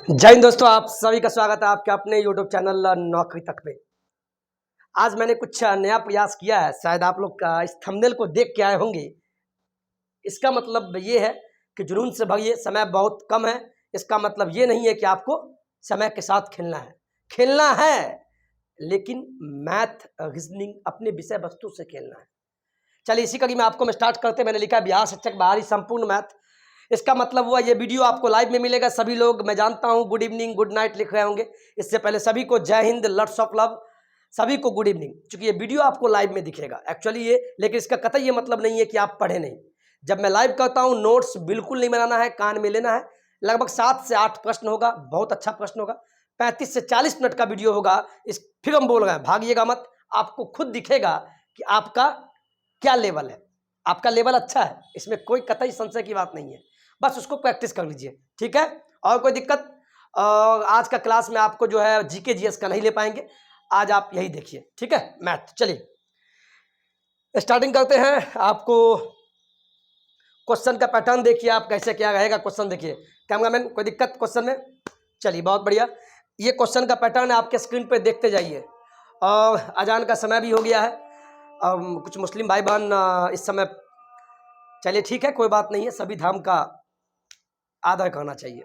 जय हिंद दोस्तों, आप सभी का स्वागत है आपके अपने यूट्यूब चैनल नौकरी तक पे। आज मैंने कुछ नया प्रयास किया है। शायद आप लोग का इस थंबनेल को देख के आए होंगे। इसका मतलब ये है कि जुनून से भरिए, समय बहुत कम है। इसका मतलब ये नहीं है कि आपको समय के साथ खेलना है लेकिन मैथ रीजनिंग अपने विषय वस्तु से खेलना है। चलिए इसी कड़ी में आपको मैं स्टार्ट करते। मैंने लिखा बिहार शिक्षक बाहरी संपूर्ण मैथ। इसका मतलब हुआ ये वीडियो आपको लाइव में मिलेगा। सभी लोग, मैं जानता हूँ, गुड इवनिंग गुड नाइट लिख रहे होंगे। इससे पहले सभी को जय हिंद, लॉट्स ऑफ लव, सभी को गुड इवनिंग। क्योंकि ये वीडियो आपको लाइव में दिखेगा एक्चुअली ये, लेकिन इसका कतई ये मतलब नहीं है कि आप पढ़े नहीं। जब मैं लाइव करता हूँ नोट्स बिल्कुल नहीं बनाना है, कान में लेना है। लगभग 7 से 8 प्रश्न होगा, बहुत अच्छा प्रश्न होगा। 35 से 40 मिनट का वीडियो होगा। इस फिर हम बोल रहे हैं, भागिएगा मत। आपको खुद दिखेगा कि आपका क्या लेवल है। आपका लेवल अच्छा है, इसमें कोई कतई संशय की बात नहीं है। बस उसको प्रैक्टिस कर लीजिए, ठीक है। और कोई दिक्कत? आज का क्लास में आपको जो है जीके जीएस का नहीं ले पाएंगे। आज आप यही देखिए, ठीक है, मैथ। चलिए स्टार्टिंग करते हैं। आपको क्वेश्चन का पैटर्न देखिए, आप कैसे क्या रहेगा क्वेश्चन देखिए। कैमरामैन, कोई दिक्कत क्वेश्चन में? चलिए बहुत बढ़िया। ये क्वेश्चन का पैटर्न है, आपके स्क्रीन पे देखते जाइए। और अजान का समय भी हो गया है। कुछ मुस्लिम भाई बहन इस समय, चलिए ठीक है, कोई बात नहीं है, सभी धर्म का आदर करना चाहिए।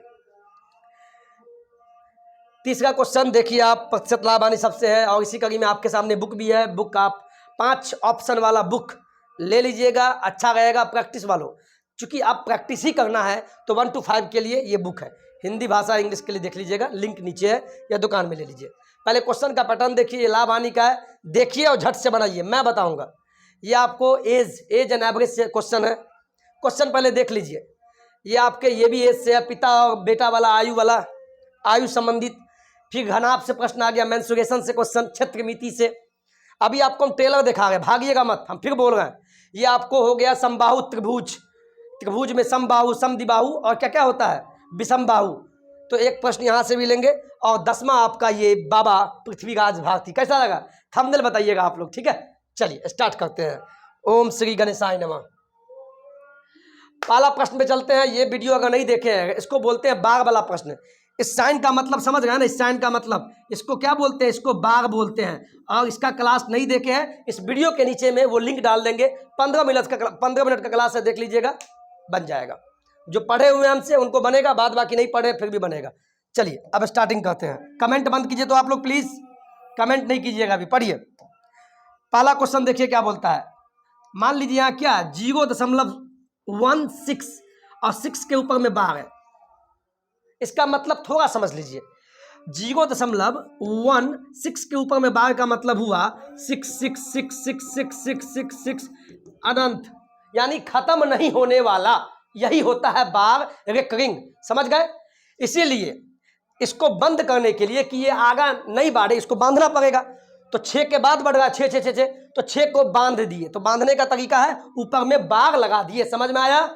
तीसरा क्वेश्चन देखिए आप, प्रतिशत लाभ हानि सबसे है। और इसी कड़ी में आपके सामने बुक भी है। बुक आप 5 ऑप्शन वाला बुक ले लीजिएगा, अच्छा रहेगा प्रैक्टिस वालों। चूंकि आप प्रैक्टिस ही करना है तो 1 to 5 के लिए ये बुक है। हिंदी भाषा इंग्लिश के लिए देख लीजिएगा, लिंक नीचे है या दुकान में ले लीजिए। पहले क्वेश्चन का पैटर्न देखिए, ये लाभ हानि का है, देखिए और झट से बनाइए, मैं बताऊंगा। ये आपको एज एंड एवरेज से क्वेश्चन है। क्वेश्चन पहले देख लीजिए। ये आपके ये भी एज से है, पिता और बेटा वाला, आयु वाला, आयु संबंधित। फिर घनाभ से प्रश्न आ गया, मेंसुरेशन से क्वेश्चन, क्षेत्र मिति से। अभी आपको हम टेलर दिखा रहे हैं, भागिएगा मत, हम फिर बोल रहे हैं। ये आपको हो गया समबाहु त्रिभुज, त्रिभुज में समबाहु समद्विबाहु और क्या क्या होता है, विषमबाहु। तो एक प्रश्न यहाँ से भी लेंगे। और 10वां आपका ये बाबा पृथ्वीराज भारती। कैसा लगा? थंबनेल बताइएगा आप लोग, ठीक है। चलिए स्टार्ट करते हैं। ओम श्री गणेशाय नमः। पहला प्रश्न पे चलते हैं। ये वीडियो अगर नहीं देखे हैं, इसको बोलते हैं बाग वाला प्रश्न। इस साइन का मतलब समझ गए ना? इस साइन का मतलब इसको क्या बोलते हैं? इसको बाग बोलते हैं। और इसका क्लास नहीं देखे हैं, इस वीडियो के नीचे में वो लिंक डाल देंगे। 15 मिनट का क्लास है, देख लीजिएगा, बन जाएगा। जो पढ़े हुए हमसे उनको बनेगा, बाद बाकी नहीं पढ़े फिर भी बनेगा। चलिए अब स्टार्टिंग करते हैं। कमेंट बंद कीजिए तो आप लोग प्लीज कमेंट नहीं कीजिएगा अभी। पढ़िए पहला क्वेश्चन, देखिए क्या बोलता है। मान लीजिए यहाँ क्या 0.16 और 6 के ऊपर में बार है। इसका मतलब थोड़ा समझ लीजिए। 0.16 के ऊपर में बार का मतलब हुआ 6 अनंत, यानी खत्म नहीं होने वाला। यही होता है बार रिकरिंग, समझ गए? इसीलिए इसको बंद करने के लिए कि ये आगा नहीं बढ़े, इसको बांधना पड़ेगा। तो 6 के बाद बढ़ रहा है 6 6 6 6, तो 6 को बांध दिए। तो बांधने का तरीका है ऊपर में बाग लगा दिए। समझ में आया?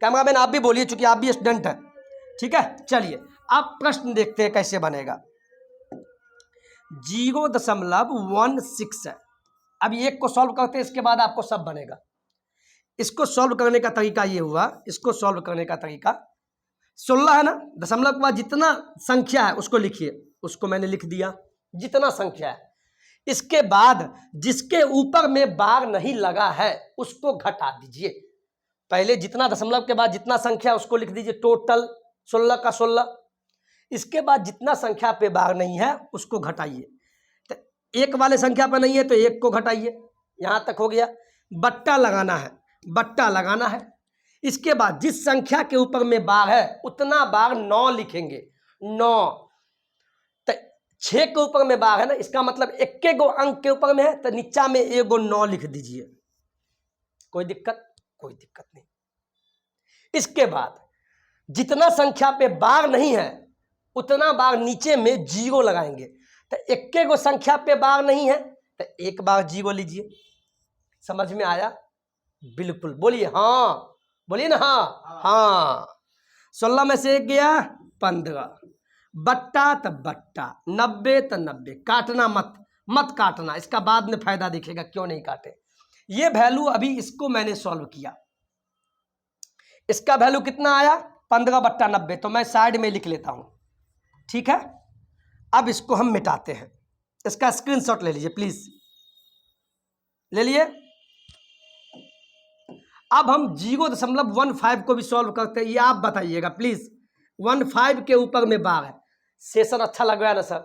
कैमरामैन आप भी बोलिए, चूंकि आप भी स्टूडेंट हैं, ठीक है। चलिए अब प्रश्न देखते हैं कैसे बनेगा। 0.16 है। अब एक को सॉल्व करते हैं, इसके बाद आपको सब बनेगा। इसको सॉल्व करने का तरीका ये हुआ, इसको सॉल्व करने का तरीका 16 है ना। दशमलव के बाद जितना संख्या है उसको लिखिए। उसको मैंने लिख दिया, जितना संख्या है। इसके बाद जिसके ऊपर में बार नहीं लगा है उसको घटा दीजिए। पहले जितना दशमलव के बाद जितना संख्या उसको लिख दीजिए, टोटल 16 का 16। इसके बाद जितना संख्या पे बार नहीं है उसको घटाइए। तो एक वाले संख्या पर नहीं है तो एक को घटाइए। यहां तक हो गया। बट्टा लगाना है, बट्टा लगाना है। इसके बाद जिस संख्या के ऊपर में बार है उतना बार 9 लिखेंगे, 9। तो 6 के ऊपर में बार है ना, इसका मतलब 1 गो अंक के ऊपर में है तो नीचा में 1 गो 9 लिख दीजिए। कोई दिक्कत? कोई दिक्कत नहीं। इसके बाद जितना संख्या पे बार नहीं है उतना बार नीचे में 0 लगाएंगे। तो 1 गो संख्या पे बार नहीं है तो 1 बार 0 लीजिए। समझ में आया? बिल्कुल, बोलिए हाँ, बोलिए ना हाँ हाँ। 16 में से 1 गया 15, बट्टा तब बट्टा, 90 तो 90। काटना मत, मत काटना, इसका बाद में फायदा दिखेगा क्यों नहीं काटे। ये वैल्यू अभी इसको मैंने सॉल्व किया, इसका वैल्यू कितना आया 15/90। तो मैं साइड में लिख लेता हूं, ठीक है, अब इसको हम मिटाते हैं। इसका स्क्रीनशॉट ले लीजिए प्लीज, ले लिए। अब हम 0.15 को भी सॉल्व करते हैं, ये आप बताइएगा प्लीज। 15 के ऊपर में बार है। सेशन अच्छा लग रहा है ना सर,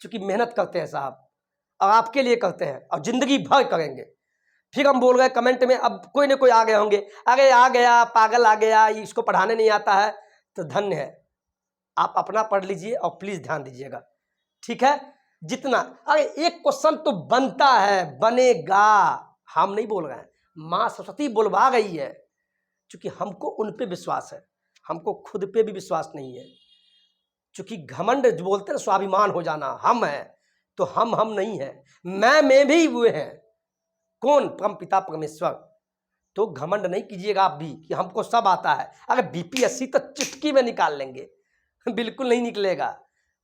क्योंकि मेहनत करते हैं साहब और आपके लिए करते हैं और जिंदगी भर करेंगे। फिर हम बोल रहे कमेंट में, अब कोई ना कोई आ गए होंगे, अरे आ गया पागल आ गया, इसको पढ़ाने नहीं आता है। तो धन्य है, आप अपना पढ़ लीजिए और प्लीज ध्यान दीजिएगा, ठीक है। जितना, अरे एक क्वेश्चन तो बनता है, बनेगा, हम नहीं बोल रहे हैं, माँ सरस्वती बुलवा रही है, क्योंकि हमको उन पे विश्वास है, हमको खुद पे भी विश्वास नहीं है। क्योंकि घमंड जो बोलते हैं स्वाभिमान हो जाना, हम है तो हम नहीं है, मैं भी हुए हैं, कौन? परम पिता परमेश्वर। तो घमंड नहीं कीजिएगा आप भी कि हमको सब आता है। अगर बीपीएससी तो चुटकी में निकाल लेंगे, बिल्कुल नहीं निकलेगा,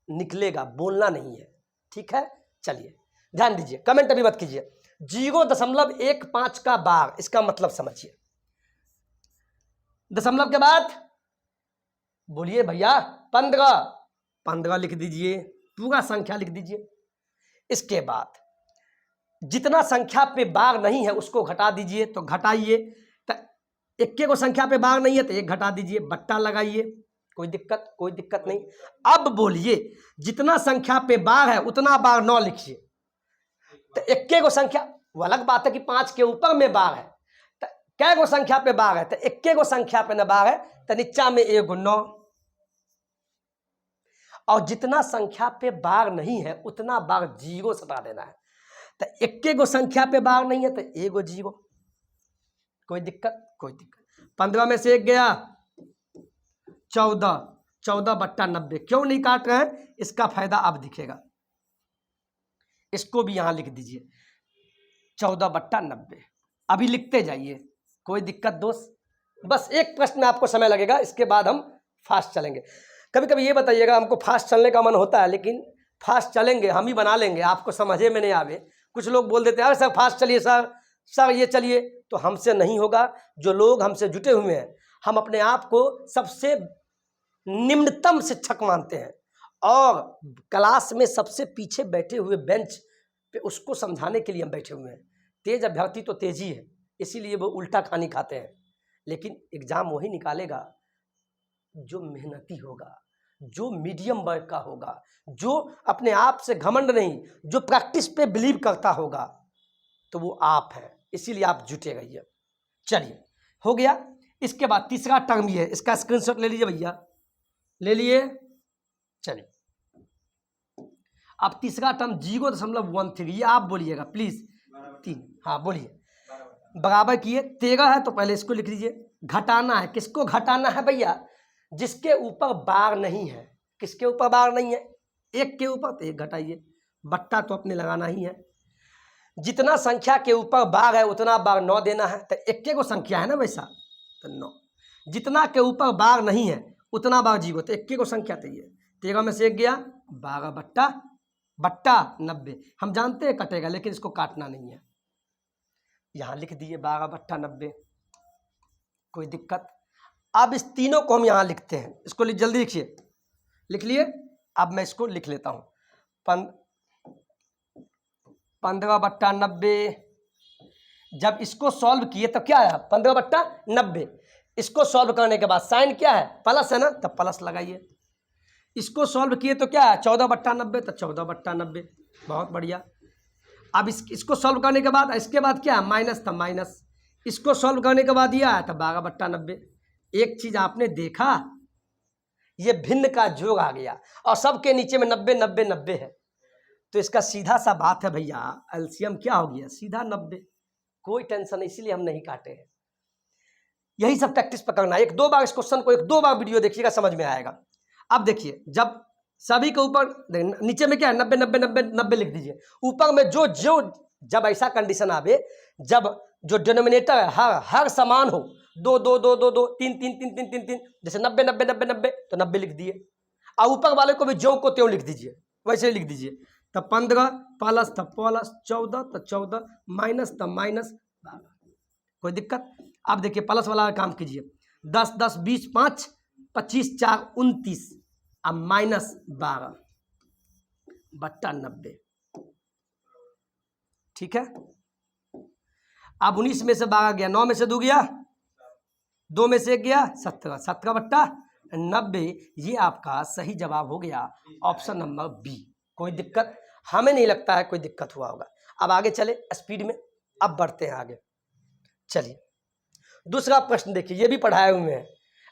निकलेगा, बोलना नहीं है, ठीक है। चलिए ध्यान दीजिए, कमेंट अभी मत कीजिए। 0.15 का बार, इसका मतलब समझिए। दशमलव के बाद बोलिए भैया 15 लिख दीजिए, पूरा संख्या लिख दीजिए। इसके बाद जितना संख्या पे बार नहीं है उसको घटा दीजिए, तो घटाइए। तो इक्के को संख्या पे बार नहीं है तो एक घटा दीजिए, बट्टा लगाइए, कोई दिक्कत नहीं। अब बोलिए जितना संख्या पे बार है उतना बार 9 लिखिए। तो इक्के को संख्या, वो अलग बात है कि 5 के ऊपर में बार है, तो क्या को संख्या पे बार है, तो इक्के को संख्या पे न बार है तो नीचा में 1 9। और जितना संख्या पे बार नहीं है उतना बार 0 सटा देना है। तो इक्के को संख्या पे बार नहीं है तो 1 0, कोई दिक्कत? 15 में से 1 गया, 14 क्यों नहीं काट रहे हैं, इसका फायदा अब दिखेगा। इसको भी यहां लिख दीजिए 14/90, अभी लिखते जाइए, कोई दिक्कत दोस्त? बस एक प्रश्न में आपको समय लगेगा, इसके बाद हम फास्ट चलेंगे। कभी कभी ये बताइएगा, हमको फास्ट चलने का मन होता है, लेकिन फास्ट चलेंगे हम ही बना लेंगे, आपको समझे में नहीं आवे। कुछ लोग बोल देते हैं अरे सर फास्ट चलिए, सर ये चलिए, तो हमसे नहीं होगा। जो लोग हमसे जुटे हुए हैं, हम अपने आप को सबसे निम्नतम शिक्षक मानते हैं, और क्लास में सबसे पीछे बैठे हुए बेंच पे उसको समझाने के लिए हम बैठे हुए हैं। तेज अभ्यर्थी तो तेजी है, इसीलिए वो उल्टा खानी खाते हैं, लेकिन एग्जाम वही निकालेगा जो मेहनती होगा, जो मीडियम वर्ग का होगा, जो अपने आप से घमंड नहीं, जो प्रैक्टिस पे बिलीव करता होगा, तो वो आप हैं, इसीलिए आप जुटे रहिए। चलिए हो गया। इसके बाद तीसरा टर्म ये है, इसका स्क्रीनशॉट ले लीजिए भैया, ले लिए। चलिए अब तीसरा टर्म 0.13, ये आप बोलिएगा प्लीज, 3, हाँ बोलिए। बराबर किए, 13 है तो पहले इसको लिख लीजिए। घटाना है, किसको घटाना है भैया? जिसके ऊपर बार नहीं है। किसके ऊपर बार नहीं है? 1 के ऊपर, तो 1 घटाइए, बट्टा तो अपने लगाना ही है। जितना संख्या के ऊपर बार है उतना बार 9 देना है, तो 1 को संख्या है ना वैसा, तो 9। जितना के ऊपर बार नहीं है उतना बार 0, तो 1 को संख्या तो ये 13 में से 1 गया, 12/90। हम जानते हैं कटेगा, लेकिन इसको काटना नहीं है, यहाँ लिख दिए 12/90, कोई दिक्कत? अब इस तीनों को हम यहाँ लिखते हैं, इसको जल्दी लिखिए, लिख लिए। अब मैं इसको लिख लेता हूँ, 15/90। जब इसको सॉल्व किए तो क्या है? 15/90। इसको सॉल्व करने के बाद साइन क्या है? प्लस है ना, तब प्लस लगाइए। इसको सॉल्व किए तो क्या है? 14/90, तो 14/90, बहुत बढ़िया। अब इसको सॉल्व करने के बाद, इसके बाद क्या है? माइनस, था माइनस। इसको सॉल्व करने के बाद यह आया था 12/90। एक चीज आपने देखा, ये भिन्न का जोग आ गया और सबके नीचे में 90 90 90 है, तो इसका सीधा सा बात है भैया, एलसीएम क्या हो गया? सीधा 90, कोई टेंशन नहीं, इसीलिए हम नहीं काटे हैं। यही सब प्रैक्टिस पकड़ना, 1-2 बार इस क्वेश्चन को 1-2 बार वीडियो देखिएगा, समझ में आएगा। अब देखिए, जब सभी के ऊपर, नीचे में क्या है? 90 90 90 90 लिख दीजिए। ऊपर में जो जब ऐसा कंडीशन आवे, जब जो डिनोमिनेटर है हर समान हो, 2 2 2 2 2 3 3 3 3 3 3, जैसे 90 90 90 90, तो 90 लिख दिए। और ऊपर वाले को भी जो को त्यों लिख दीजिए, वैसे ही लिख दीजिए। तब 15 प्लस, तब प्लस 14, तो 14 माइनस, तब माइनस 12, कोई दिक्कत? अब देखिए प्लस वाला काम कीजिए, 10 10 20 5 25 4 29, अब -12/90, ठीक है। अब 19 में से 12 गया, 9 में से 2 गया, 2 में से 1 गया, 17, 17/90, ये आपका सही जवाब हो गया ऑप्शन नंबर बी। कोई दिक्कत? हमें नहीं लगता है कोई दिक्कत हुआ होगा। अब आगे चले स्पीड में, अब बढ़ते हैं आगे। चलिए दूसरा प्रश्न देखिए, ये भी पढ़ाए हुए हैं।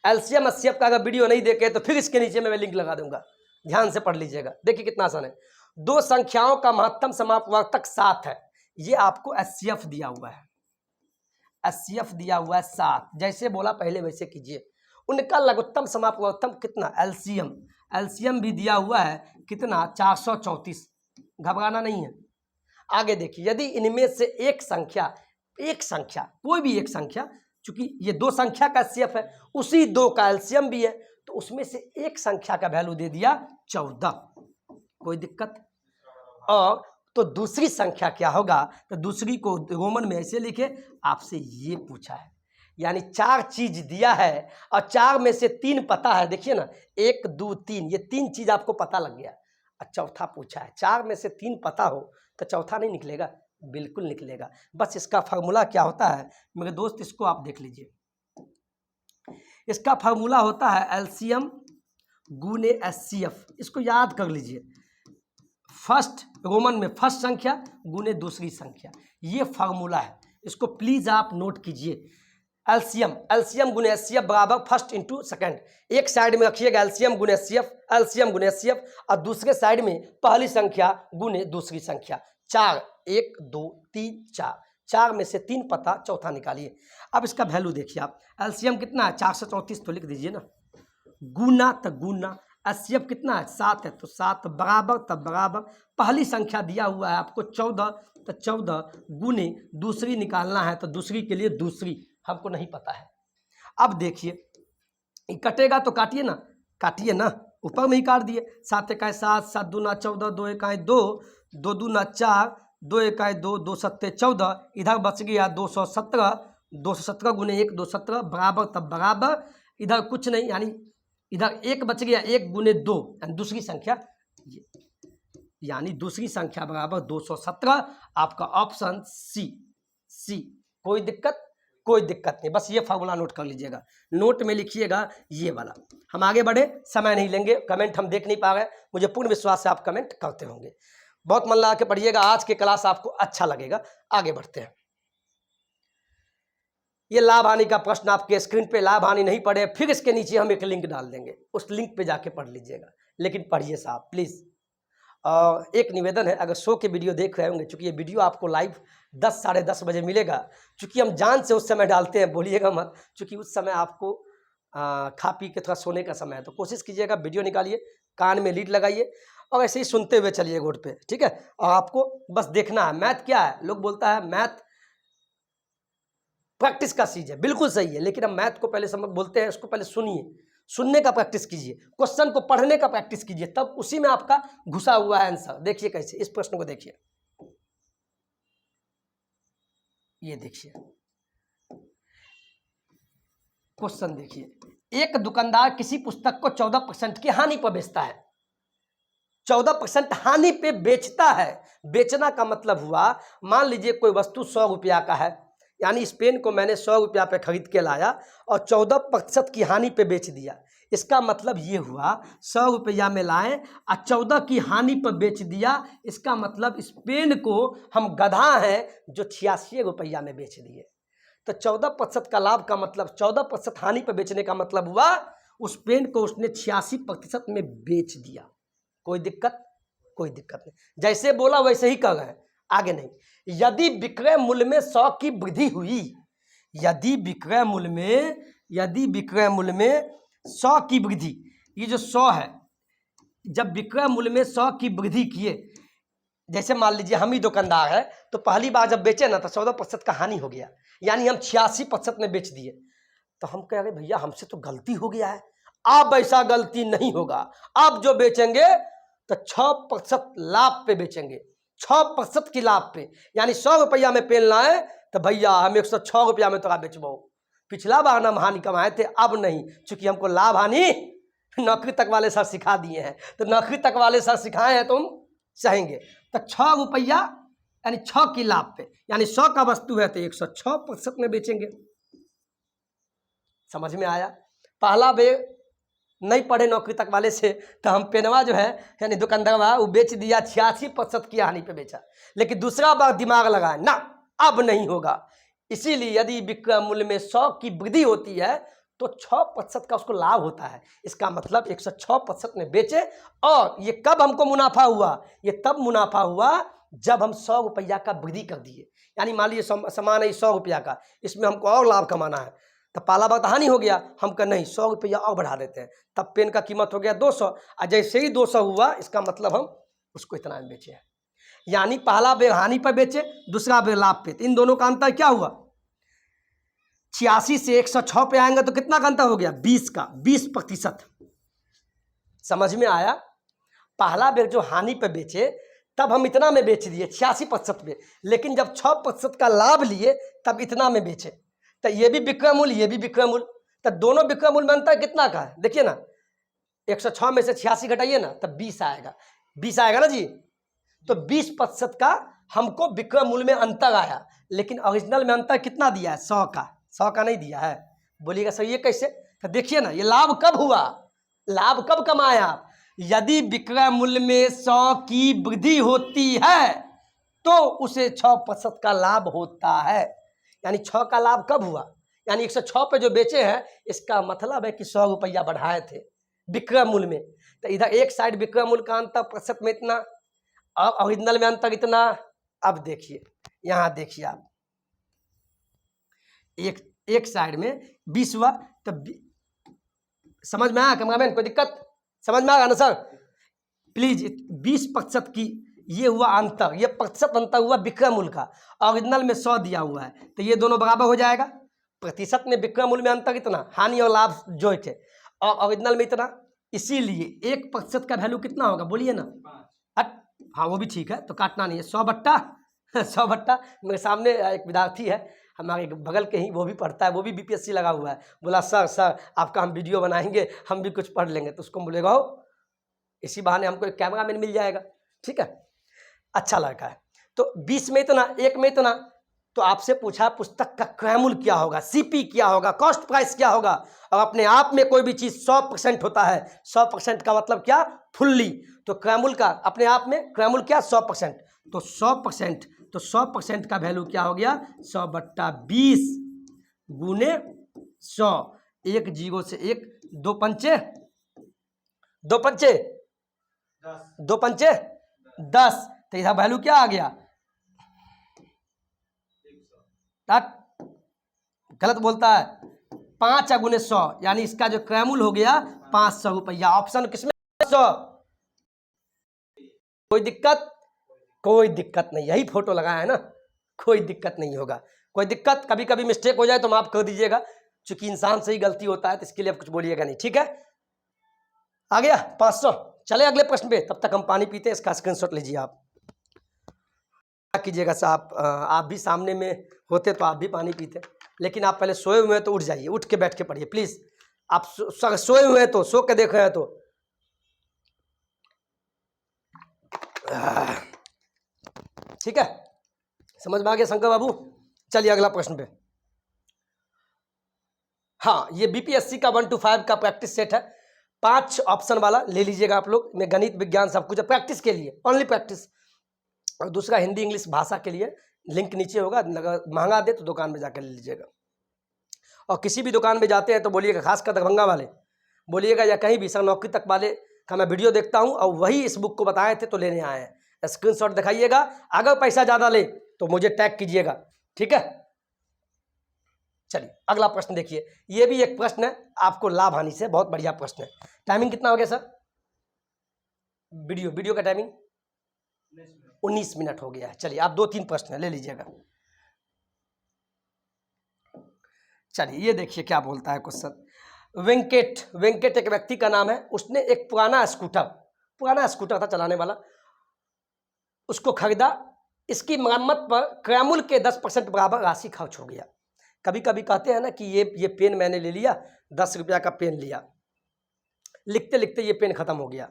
एलसीएम एचसीएफ का अगर वीडियो नहीं देखे तो फिर इसके नीचे मैं लिंक लगा दूंगा, ध्यान से पढ़ लीजिएगा। देखिए कितना आसान है। दो संख्याओं का महत्तम समापवर्तक 7 है, ये आपको एचसीएफ दिया हुआ है, एचसीएफ दिया हुआ है 7, जैसे बोला पहले वैसे कीजिए। उनका लघुत्तम समापवर्तक कितना, एलसीएम, एलसीएम भी दिया हुआ है कितना, 434, घबराना नहीं है। आगे देखिए, यदि इनमें से एक संख्या कोई भी एक संख्या, चूंकि ये दो संख्या का एचसीएफ है, उसी दो का एलसीएम भी है, तो उसमें से एक संख्या का वैल्यू दे दिया 14, कोई दिक्कत? और तो दूसरी संख्या क्या होगा, तो दूसरी को रोमन में ऐसे लिखे, आपसे ये पूछा है, यानी 4 चीज दिया है और 4 में से 3 पता है। देखिए ना, 1 2 3, ये 3 चीज आपको पता लग गया और चौथा पूछा है। 4 में से 3 पता हो तो चौथा नहीं निकलेगा, बिल्कुल निकलेगा। बस इसका फार्मूला क्या होता है मेरे दोस्त, इसको आप देख लीजिए। इसका फार्मूला होता है एलसीएम गुने एचसीएफ, इसको याद कर लीजिए। फर्स्ट रोमन में फर्स्ट संख्या गुने दूसरी संख्या, ये फार्मूला है, इसको प्लीज आप नोट कीजिए। एलसीएम गुने एचसीएफ बराबर फर्स्ट इंटू सेकंड, एक साइड में रखिएगा एलसीएम गुने एचसीएफ, और दूसरे साइड में पहली संख्या गुने दूसरी संख्या। 4, 1 2 3 4, 4 में से 3 पता, चौथा निकालिए। अब इसका वैल्यू देखिए आप, एलसीएम कितना है 434, तो लिख दीजिए ना, गुना तो गुना, एचसीएफ कितना है 7 है, तो 7 बराबर तब बराबर, पहली संख्या दिया हुआ है आपको 14, तो 14 गुने दूसरी निकालना है, तो दूसरी के लिए दूसरी हमको नहीं पता है। अब देखिए कटेगा तो काटिए ना, ऊपर में ही काट दिए। 7 1 7, 7 दूना 14, 2 1 2, 2 दूना 4, 2 1 2, 2 7 14, इधर बच गया 217, 217 गुने 1 217 बराबर तब बराबर, इधर कुछ नहीं, यानी इधर 1 बच गया, 1 गुने 2, यानी दूसरी संख्या, यानी दूसरी संख्या बराबर 217, आपका ऑप्शन सी। कोई दिक्कत नहीं, बस ये फार्मूला नोट कर लीजिएगा, नोट में लिखिएगा ये वाला। हम आगे बढ़े, समय नहीं लेंगे, कमेंट हम देख नहीं पा रहे, मुझे पूर्ण विश्वास है आप कमेंट करते होंगे। बहुत मन लगा के पढ़िएगा, आज के क्लास आपको अच्छा लगेगा। आगे बढ़ते हैं। ये लाभ हानि का प्रश्न आपके स्क्रीन पे, लाभ हानि नहीं पढ़े फिर इसके नीचे हम एक लिंक डाल देंगे, उस लिंक पे जाके पढ़ लीजिएगा, लेकिन पढ़िए साहब प्लीज़। एक निवेदन है, अगर शो के वीडियो देख रहे होंगे, चूंकि ये वीडियो आपको लाइव 10 साढ़े 10 बजे मिलेगा, चूंकि हम जान से उस समय डालते हैं, बोलिएगा मत, चूंकि उस समय आपको खा पी के थोड़ा सोने का समय है, तो कोशिश कीजिएगा वीडियो निकालिए, कान में लीड लगाइए और ऐसे ही सुनते हुए चलिए रोड पे, ठीक है। और आपको बस देखना है मैथ क्या है। लोग बोलता है मैथ प्रैक्टिस का चीज है, बिल्कुल सही है, लेकिन हम मैथ को पहले समझ बोलते हैं, उसको पहले सुनिए, सुनने का प्रैक्टिस कीजिए, क्वेश्चन को पढ़ने का प्रैक्टिस कीजिए, तब उसी में आपका घुसा हुआ है आंसर। देखिए कैसे, इस प्रश्न को देखिए, ये देखिए क्वेश्चन देखिए, एक दुकानदार किसी पुस्तक को 14% की हानि पर बेचता है, 14% हानि पे बेचता है। बेचना का मतलब हुआ, मान लीजिए कोई वस्तु 100 रुपया का है, यानी इस पेन को मैंने 100 रुपया पे खरीद के लाया और 14% की हानि पे बेच दिया। इसका मतलब ये हुआ 100 रुपया में लाए और 14 की हानि पर बेच दिया। इसका मतलब इस पेन को हम गधा हैं जो 86 रुपया में बेच दिए। तो 14% का लाभ का मतलब 14% हानि पर बेचने का मतलब हुआ उस पेन को उसने 86% में बेच दिया। कोई दिक्कत नहीं, जैसे बोला वैसे ही कर रहे हैं, आगे नहीं। यदि विक्रय मूल्य में 100 की वृद्धि हुई, यदि विक्रय मूल्य में 100 की वृद्धि, ये जो 100 है, जब विक्रय मूल्य में 100 की वृद्धि किए, जैसे मान लीजिए हम ही दुकानदार है, तो पहली बार जब बेचे ना तो 14% का हानि हो गया, यानी हम 86% में बेच दिए। तो हम कह रहे भैया हमसे तो गलती हो गया है, अब ऐसा गलती नहीं होगा, अब जो बेचेंगे तो 6% लाभ पे बेचेंगे, 6% की लाभ पे, यानी 100 रुपया में पेन लाए तो भैया हम 106 रुपया में तोरा बेचबो। पिछला बार हम हानि कमाए थे, अब नहीं, चूंकि हमको लाभ हानि नौकरी तक वाले सर सिखा दिए हैं, तो नौकरी तक वाले सर सिखाए हैं तो हम सहेंगे। तो 6 रुपया यानी 6 की लाभ पे, यानी 100 का वस्तु है तो 106% में बेचेंगे। समझ में आया? पहला बे नहीं पढ़े नौकरी तक वाले से, तो हम पेनवा जो है यानी दुकानदार वो बेच दिया, 86% की हानि पे बेचा। लेकिन दूसरा बार दिमाग लगाए ना, अब नहीं होगा। इसीलिए यदि विक्रय मूल्य में 100 की वृद्धि होती है तो 6% का उसको लाभ होता है। इसका मतलब 106% में बेचे। और ये कब हमको मुनाफा हुआ? ये तब मुनाफा हुआ जब हम 100 रुपया का वृद्धि कर दिए। यानी मान लीजिए सामान है 100 रुपया का, इसमें हमको और लाभ कमाना है, तो पहला बात हानि हो गया, हम कह नहीं 100 रुपया और बढ़ा देते हैं, तब पेन का कीमत हो गया 200। और जैसे ही 200 हुआ, इसका मतलब हम उसको इतना में बेचे हैं। यानी पहला बेर हानि पर बेचे, दूसरा बेर लाभ पे। इन दोनों का अंतर क्या हुआ? 86 से 106 पे आएंगे तो कितना का अंतर हो गया? 20 का, 20%। समझ में आया? पहला बेर जो हानि पे बेचे तब हम इतना में बेच दिए 86% में, लेकिन जब 6% का लाभ लिए तब इतना में बेचे। तो ये भी विक्रय मूल्य, ये भी विक्रय मूल्य, तो दोनों विक्रय मूल्य में अंतर कितना का है? देखिए ना, 106 में से 86 घटाइए ना, तब 20 आएगा। 20 आएगा ना जी। तो 20% का हमको विक्रय मूल्य में अंतर आया, लेकिन ओरिजिनल में अंतर कितना दिया है? 100 का। 100 का नहीं दिया है। बोलिएगा सर ये कैसे? तो देखिए ना, ये लाभ कब हुआ, लाभ कब कमाया आप? यदि विक्रय मूल्य में 100 की वृद्धि होती है तो उसे 6% का लाभ होता है। यानी 6 का लाभ कब हुआ? यानी 106 पे जो बेचे हैं, इसका मतलब है कि 100 रुपया बढ़ाए थे विक्रय मूल्य में। तो इधर एक साइड विक्रय मूल्य का अंतर प्रतिशत में इतना, अब ओरिजिनल में अंतर इतना। अब देखिए, यहां देखिए आप, एक साइड में 20 हुआ, तब समझ में आया कैमरामैन? कोई दिक्कत? समझ में आ रहा ना सर? प्लीज 20% की ये हुआ अंतर, ये प्रतिशत अंतर हुआ विक्रय मूल्य का। ओरिजिनल में 100 दिया हुआ है, तो ये दोनों बराबर हो जाएगा। प्रतिशत में विक्रय मूल्य में अंतर इतना, हानि और लाभ जो थे, और ओरिजिनल में इतना। इसीलिए 1% का वैल्यू कितना होगा? बोलिए ना। हाँ वो भी ठीक है, तो काटना नहीं है। 100/100 मेरे सामने एक विद्यार्थी है हमारे बगल के ही, वो भी पढ़ता है, वो भी बीपीएससी लगा हुआ है। बोला सर आपका हम वीडियो बनाएंगे, हम भी कुछ पढ़ लेंगे। तो उसको बोलेगा हो, इसी बहाने हमको एक कैमरामैन मिल जाएगा। ठीक है, अच्छा लड़का है। तो 20 में इतना, 1 में इतना। तो आपसे पूछा पुस्तक का क्रय मूल्य क्या होगा, सीपी क्या होगा, कॉस्ट प्राइस क्या होगा। और अपने आप में कोई भी चीज 100% होता है। 100% का मतलब क्या? फुल्ली। तो क्रय मूल्य का अपने आप में क्रय मूल्य क्या? 100%। तो 100%, तो 100% का वैल्यू क्या हो गया? 100/20 गुने 100। 1 0 से 1, 2 पंचे 2 पंचे 2 पंचे 10। तो इधर वैल्यू क्या आ गया? गलत बोलता है। 5 गुने 100, यानी इसका जो क्रय मूल्य हो गया 500 रुपया। ऑप्शन किसमें? 100। कोई दिक्कत? कोई दिक्कत नहीं, यही फोटो लगाया है ना, कोई दिक्कत नहीं होगा। कोई दिक्कत? कभी कभी मिस्टेक हो जाए तो माफ कर दीजिएगा, चूंकि इंसान से ही गलती होता है, तो इसके लिए आप कुछ बोलिएगा नहीं। ठीक है, आ गया 500। चले अगले प्रश्न पे, तब तक हम पानी पीते हैं। इसका स्क्रीनशॉट लीजिए आप। क्या कीजिएगा साहब, आप भी सामने में होते तो आप भी पानी पीते, लेकिन आप पहले सोए हुए हैं तो उठ जाइए, उठ के बैठ के पढ़िए प्लीज। आप सोए हुए हैं तो सो के देख रहे हैं तो ठीक है, समझ में आ गया शंकर बाबू? चलिए अगला प्रश्न पे। हाँ, ये बीपीएससी का 1 to 5 का प्रैक्टिस सेट है, 5 ऑप्शन वाला ले लीजिएगा आप लोग। में गणित विज्ञान सब कुछ है, प्रैक्टिस के लिए, ओनली प्रैक्टिस। और दूसरा हिंदी इंग्लिश भाषा के लिए, लिंक नीचे होगा, अगर महंगा दे तो दुकान में जाकर ले लीजिएगा। और किसी भी दुकान में जाते हैं तो बोलिएगा, खासकर दरभंगा वाले बोलिएगा, या कहीं भी सर नौकरी तक वाले का मैं वीडियो देखता हूं और वही इस बुक को बताए थे तो लेने आए हैं। स्क्रीनशॉट दिखाइएगा, अगर पैसा ज़्यादा ले तो मुझे टैग कीजिएगा। ठीक है, चलिए अगला प्रश्न देखिए। ये भी एक प्रश्न है आपको लाभ हानि से, बहुत बढ़िया प्रश्न है। टाइमिंग कितना हो गया सर? वीडियो का टाइमिंग 19 मिनट हो गया है। चलिए आप 2-3 प्रश्न ले लीजिएगा। चलिए ये देखिए क्या बोलता है क्वेश्चन। वेंकट एक व्यक्ति का नाम है, उसने एक पुराना स्कूटर था चलाने वाला, उसको खरीदा। इसकी मरम्मत पर क्रय मूल्य के 10% बराबर राशि खर्च हो गया। कभी कभी कहते हैं ना कि ये पेन मैंने ले लिया, 10 रुपया का पेन लिया, लिखते लिखते ये पेन खत्म हो गया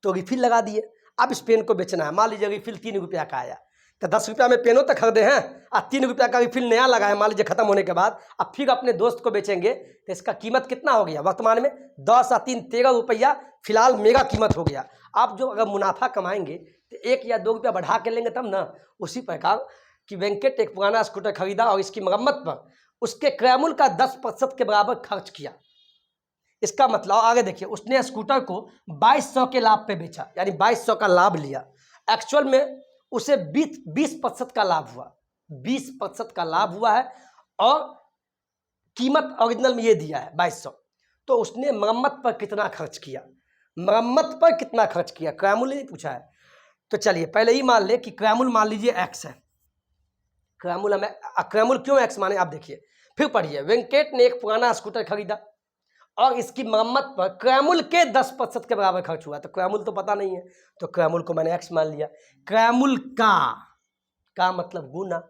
तो रिफिल लगा दिए। अब इस पेन को बेचना है, मान लीजिए रिफिल 3 रुपया का आया तो 10 रुपया में पेनों तक खरीदे हैं और 3 रुपया का रिफिल नया लगा है मान लीजिए खत्म होने के बाद, अब फिर अपने दोस्त को बेचेंगे तो इसका कीमत कितना हो गया वर्तमान में 10 और 3 13 रुपया फिलहाल मेगा कीमत हो गया। आप जो अगर मुनाफा कमाएंगे तो 1 या 2 रुपया बढ़ा के लेंगे तब ना। उसी प्रकार कि वेंकट एक पुराना स्कूटर खरीदा और इसकी मरम्मत पर उसके क्रय मूल्य का 10% के बराबर खर्च किया। इसका मतलब आगे देखिए, उसने स्कूटर को 2200 के लाभ पे बेचा, यानी 2200 का लाभ लिया। एक्चुअल में उसे 20% का लाभ हुआ, 20% का लाभ हुआ है और कीमत ओरिजिनल में ये दिया है 2200। तो उसने मरम्मत पर कितना खर्च किया, मरम्मत पर कितना खर्च किया, क्रय मूल्य नहीं पूछा है। तो चलिए पहले ही मान ले कि क्रय मूल्य मान लीजिए x है, क्रय मूल्य हमें क्रय मूल्य क्यों x माने आप देखिए। फिर पढ़िए, वेंकट ने एक पुराना स्कूटर खरीदा और इसकी मरम्मत पर क्रय मूल्य के 10% के बराबर खर्च हुआ। तो क्रय मूल्य तो पता नहीं है तो क्रय मूल्य को मैंने x मान लिया। क्रय मूल्य का मतलब गुना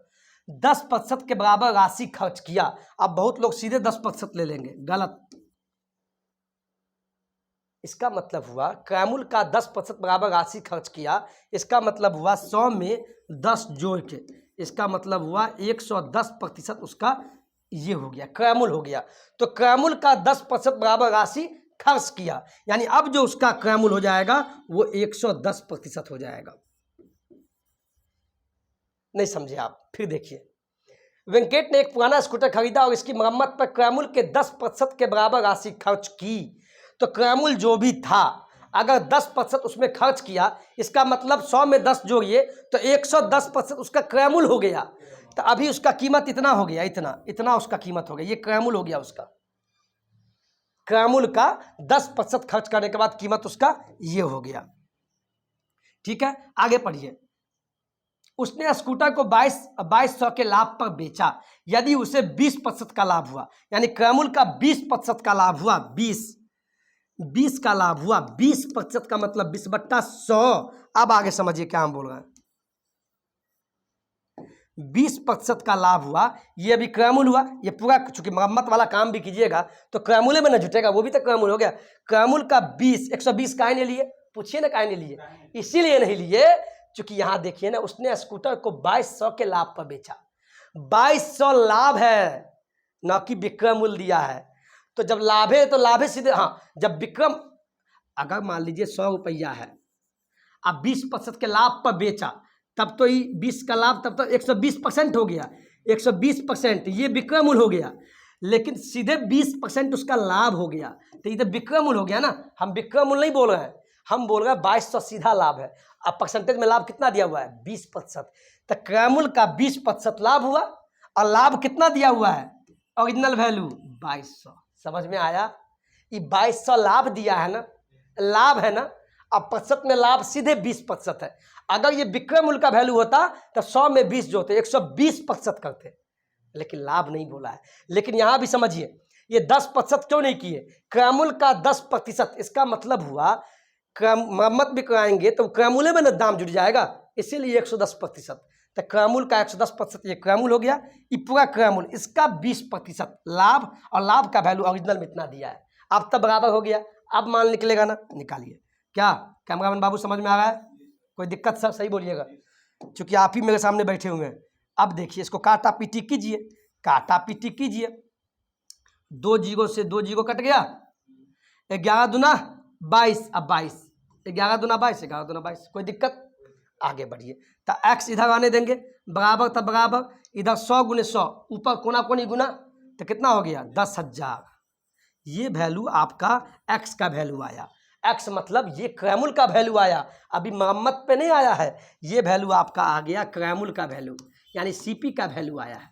10% के बराबर राशि खर्च किया। अब बहुत लोग सीधे 10% ले लेंगे, गलत। इसका मतलब हुआ क्रय मूल्य का 10% बराबर राशि खर्च किया, इसका मतलब हुआ 100 में 10 जोड़ के, इसका मतलब हुआ 110% उसका ये हो गया क्रय मूल्य हो गया। तो क्रय मूल्य का 10% बराबर राशि खर्च किया, यानी अब जो उसका क्रय मूल्य हो जाएगा वो 110% हो जाएगा। नहीं समझे आप? फिर देखिए, वेंकट ने एक पुराना स्कूटर खरीदा और इसकी मरम्मत पर क्रय मूल्य के 10% के बराबर राशि खर्च की। तो क्रय मूल्य जो भी था अगर 10% उसमें खर्च किया, इसका मतलब 100 में 10 जोड़िए तो 110% उसका क्रय मूल्य हो गया। तो अभी उसका कीमत इतना हो गया, इतना उसका कीमत हो गया, ये क्रय मूल्य हो गया उसका। क्रय मूल्य का 10% खर्च करने के बाद कीमत उसका ये हो गया। ठीक है, आगे पढ़िए। उसने स्कूटर को 2200 के लाभ पर बेचा, यदि उसे 20% का लाभ हुआ, यानी क्रय मूल्य का 20% का लाभ हुआ, 20 का लाभ हुआ, 20% का मतलब 20/100। अब आगे समझिए क्या हम बोल रहे हैं। 20% का लाभ हुआ, ये अभी क्रय मूल्य हुआ, ये पूरा चूंकि मरम्मत वाला काम भी कीजिएगा तो क्रय मूल्य में ना जुटेगा, वो भी तो क्रय मूल्य हो गया। क्रय मूल्य का 120 काहे नहीं लिए, पूछिए ना काहे नहीं लिए, इसीलिए नहीं लिए चूंकि यहां देखिए ना, उसने स्कूटर को 2200 के लाभ पर बेचा। 2200 लाभ है ना कि विक्रय मूल्य दिया है। तो जब लाभ है तो लाभ है सीधे, हाँ जब विक्रम अगर मान लीजिए 100 रुपया है, अब 20% के लाभ पर बेचा, तब तो ये 20 का लाभ, तब तो 120% हो गया, 120% ये विक्रय मूल्य हो गया। लेकिन सीधे 20% उसका लाभ हो गया तो ये तो विक्रय मूल्य हो गया ना। हम विक्रय मूल्य नहीं बोल रहे हैं, हम बोल रहे हैं 2200 सीधा लाभ है। अब परसेंटेज में लाभ कितना दिया हुआ है, 20%। तो क्रय मूल्य का 20% लाभ हुआ और लाभ कितना दिया हुआ है, ओरिजिनल वैल्यू 2200। समझ में आया? ये 2200 लाभ दिया है ना, लाभ है ना। अब प्रतिशत में लाभ सीधे 20% है। अगर ये विक्रय मूल्य का वैल्यू होता तो 100 में 20 जो होते 120% करते, लेकिन लाभ नहीं बोला है। लेकिन यहां भी समझिए, ये 10% क्यों नहीं किए, क्रय मूल्य का 10%, इसका मतलब हुआ मरम्मत भी कराएंगे तो क्रय मूल्य में ना दाम जुड़ जाएगा, इसीलिए 110%। तो क्रय मूल्य का 110% ये क्रय मूल्य हो गया, ये पूरा क्रय मूल्य, इसका 20% लाभ, और लाभ का वैल्यू ओरिजिनल में इतना दिया है। अब तब बराबर हो गया। अब मान निकलेगा ना, निकालिए। क्या कैमरामैन बाबू समझ में आ रहा है? कोई दिक्कत सब सही बोलिएगा, क्योंकि आप ही मेरे सामने बैठे हुए हैं। अब देखिए, इसको काटा पीटी कीजिए, काटा पीटी कीजिए। 2 जीरो से 2 जीरो कट गया, 11 दूना 22, अब 22, 11 दूना 22, 11 दूना 22। कोई दिक्कत? आगे बढ़िए। तो x इधर आने देंगे, बराबर तब बराबर, इधर 100 गुने 100, ऊपर कोना कोनी गुना, तो कितना हो गया 10,000। ये वैल्यू आपका x का वैल्यू आया। x मतलब ये क्रय मूल्य का वैल्यू आया, अभी मरम्मत पे नहीं आया है। ये वैल्यू आपका आ गया क्रय मूल्य का वैल्यू, यानी CP का वैल्यू आया है।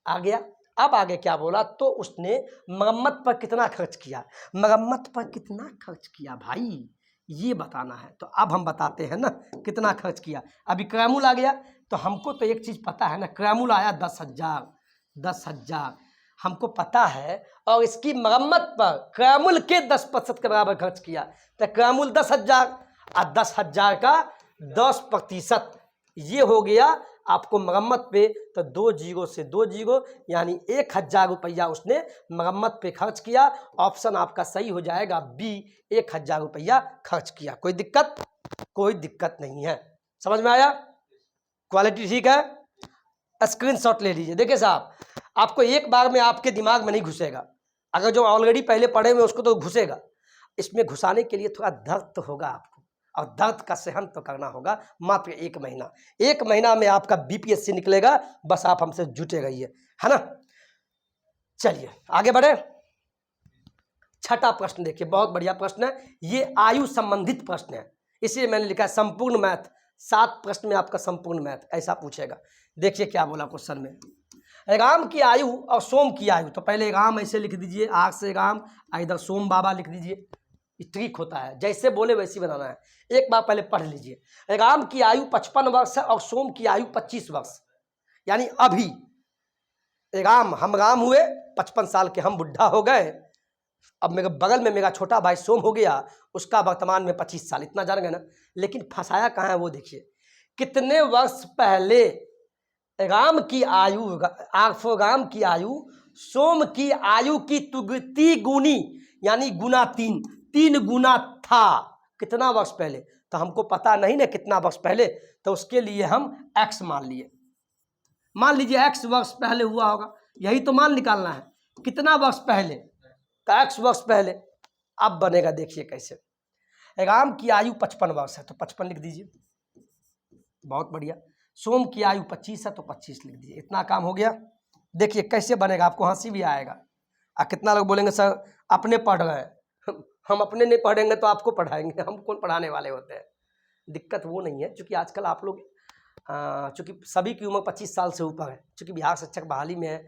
आ गया। अब आगे क्या बोला, तो उसने मरम्मत पर कितना खर्च किया, मरम्मत पर कितना खर्च किया भाई, ये बताना है। तो अब हम बताते हैं ना कितना खर्च किया। अभी क्रय मूल्य आ गया तो हमको तो एक चीज पता है ना, क्रय मूल्य आया 10,000, 10,000 हमको पता है, और इसकी मरम्मत पर क्रय मूल्य के 10% के बराबर खर्च किया। तो क्रय मूल्य 10,000 और 10,000 का 10% ये हो गया आपको मरम्मत पे तो 2 जीरो से 2 जीरो यानी 1000 रुपया उसने मरम्मत पे खर्च किया। ऑप्शन आपका सही हो जाएगा बी, 1000 रुपया खर्च किया। कोई दिक्कत? कोई दिक्कत नहीं है। समझ में आया? क्वालिटी ठीक है। स्क्रीनशॉट ले लीजिए। देखिए साहब, आपको एक बार में आपके दिमाग में नहीं घुसेगा, अगर जो ऑलरेडी पहले पढ़े हुए उसको तो घुसेगा। इसमें घुसाने के लिए थोड़ा दर्द तो होगा आपको, और दर्द का सहन तो करना होगा। मात्र 1 महीना, 1 महीना में आपका बीपीएससी निकलेगा। बस आप हमसे जुटे रहिए, है ना। चलिए आगे बढ़े। छठा प्रश्न देखिए, बहुत बढ़िया प्रश्न है ये, आयु संबंधित प्रश्न है, इसलिए मैंने लिखा है संपूर्ण मैथ। 7 प्रश्न में आपका संपूर्ण मैथ ऐसा पूछेगा। देखिए क्या बोला क्वेश्चन में, राम की आयु और सोम की आयु। तो पहले राम ऐसे लिख दीजिए, आग से राम, इधर सोम बाबा लिख दीजिए। ये ट्रिक होता है, जैसे बोले वैसे बनाना है। एक बार पहले पढ़ लीजिए। राम की आयु 55 वर्ष है और सोम की आयु 25 वर्ष। यानी अभी हम राम हुए, 55 साल के हम बुढ़ा हो गए। अब मेरे बगल में मेरा छोटा भाई सोम हो गया, उसका वर्तमान में 25 साल। इतना जान गए ना। लेकिन फंसाया कहाँ है वो देखिए, कितने वर्ष पहले राम की आयु, राम की आयु सोम की आयु की तिगुनी यानी गुना 3, 3 गुना था। कितना वर्ष पहले? तो हमको पता नहीं ना कितना वर्ष पहले, तो उसके लिए हम x मान लिए। मान लीजिए x वर्ष पहले हुआ होगा, यही तो मान निकालना है। कितना वर्ष पहले? तो x वर्ष पहले। अब बनेगा, देखिए कैसे। राम की आयु 55 वर्ष है तो 55 लिख दीजिए, बहुत बढ़िया। सोम की आयु 25 है तो 25 लिख दीजिए। इतना काम हो गया। देखिए कैसे बनेगा, आपको हंसी भी आएगा। कितना लोग बोलेंगे सर अपने पढ़ रहे हैं। हम अपने नहीं पढ़ेंगे तो आपको पढ़ाएंगे, हम कौन पढ़ाने वाले होते हैं। दिक्कत वो नहीं है, क्योंकि आजकल आप लोग चूँकि सभी की उम्र 25 साल से ऊपर है, चूँकि बिहार शिक्षक बहाली में है